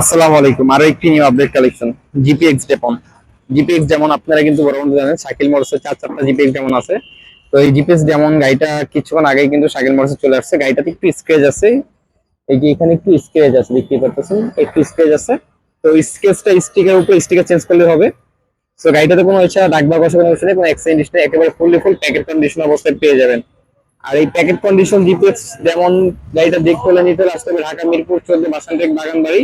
আসসালামু আলাইকুম। আরো একটি নিউ আপডেট কালেকশন জিপিএক্স ডেপন। জিপিএক্স যেমন আপনারা কিন্তু বড় বন্ধু জানেন, শাকিল মোটরসের চার চারটা জিপিএক্স যেমন আছে। তো এই জিপিএক্স যেমন গাড়িটা কিছুক্ষণ আগে কিন্তু শাকিল মোটরসে চলে আসছে। গাড়িটাতে একটু স্ক্র্যাচ আছে, এই যে এখানে একটু স্ক্র্যাচ আছে, দেখতে পাচ্ছেন একটু স্ক্র্যাচ আছে। তো স্ক্র্যাচটা স্টিকের উপর স্টিকার চেঞ্জ করলে হবে। তো গাড়িটাতে কোনো এছাড়া দাগ বা ঘষা কোনো কিছু নেই, কোনো অ্যাক্সিডেন্ট হিস্ট্রি, একেবারে ফুল প্যাকেট কন্ডিশন অবস্থায় পেয়ে যাবেন। আর এই প্যাকেট কন্ডিশন জিপিএক্স যেমন গাড়িটা দেখতে হলে নিতে হলে আসতে হবে ঢাকা মিরপুর 14 বাসানটেক বাগানবাড়ি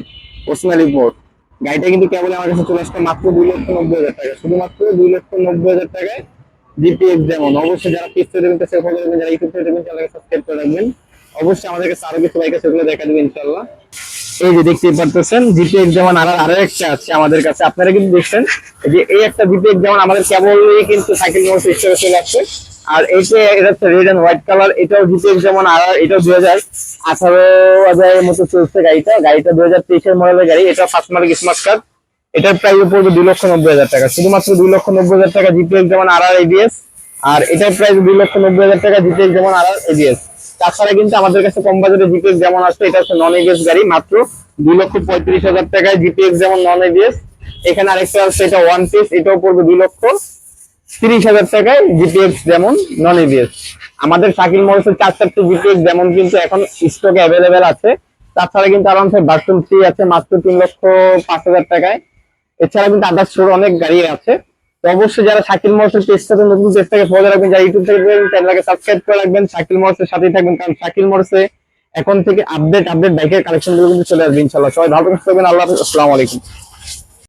ওসমানী মোড়। গাড়িটা কিন্তু কেবল আমার কাছে চলে আসছে মাত্র 2,90,000 টাকা, শুধুমাত্র 2,90,000 টাকায় জিপিএক্স যেমন। অবশ্যই যারা পিস থেকে দেখবেন সেটা ফলো করবেন, যারা ইউটিউব থেকে দেখবেন চ্যানেলকে সাবস্ক্রাইব করে রাখবেন। অবশ্যই আমাদের কাছে আরো কিছু বাইক আছে, সেগুলো দেখা দেবেন ইনশাআল্লাহ। এই যে দেখতে পারতেছেন জিপিএক্স যেমন আরো একটা আছে আমাদের কাছে, আপনারা কিন্তু দেখছেন যে এই একটা জিপিএক্স যেমন আমাদের কেবলই কিন্তু সাইকেল মোটর স্টোরে চলে আসছে। আর এটা হচ্ছে রেড এন্ড হোয়াইট কালার, এটাও জিপিএক্স যেমন। আর এটাও 2018 মতো চলছে গাড়িটা 2023-এর মডেলের গাড়ি। এটা ফার্স্ট মার্ক স্মার্ট কার্ড। এটার প্রাইস পড়বে 2,90,000 টাকা, শুধুমাত্র 2,90,000 টাকা জিপিএক্স যেমন আর এবিএস। আর এটার প্রাইস 2,90,000 টাকা জিপিএক্স যেমন আর এবিএস। তাছাড়া কিন্তু আমাদের কাছে কম বাজেটের জিপিএক্স যেমন আছে, এটা হচ্ছে নন এবিএস গাড়ি, মাত্র 2,35,000 টাকায় জিপিএক্স যেমন নন এবিএস। এখানে আরেকটা আছে, এটা ওয়ান পিস, এটাও পড়বে 2,30,000 টাকায় জিপিএক্স যেমন নন এবিএস। আমাদের শাকিল মোটরসের চার চারটি জিপিএক্স যেমন কিন্তু এখন স্টকে অ্যাভেলেবেল আছে। তাছাড়া কিন্তু আরামসে ভার্সন 3 আছে মাত্র 3,05,000 টাকায়। এছাড়া কিন্তু আদার্স অনেক গাড়ি আছে। তো অবশ্যই যারা শাকিল মোটরসের পেজটাতে নতুন পেজটাকে ফলো রাখবেন, যারা ইউটিউব থেকে দেখবেন চ্যানেলকে সাবস্ক্রাইব করে রাখবেন, শাকিল মোটরসের সাথেই থাকবেন, কারণ শাকিল মোটরসে এখন থেকে আপডেট বাইকের কালেকশন গুলো কিন্তু চলে আসবে ইনশাআল্লাহ। সবাই ভালো থাকবেন, আল্লাহ হাফেজ, আসসালামু আলাইকুম।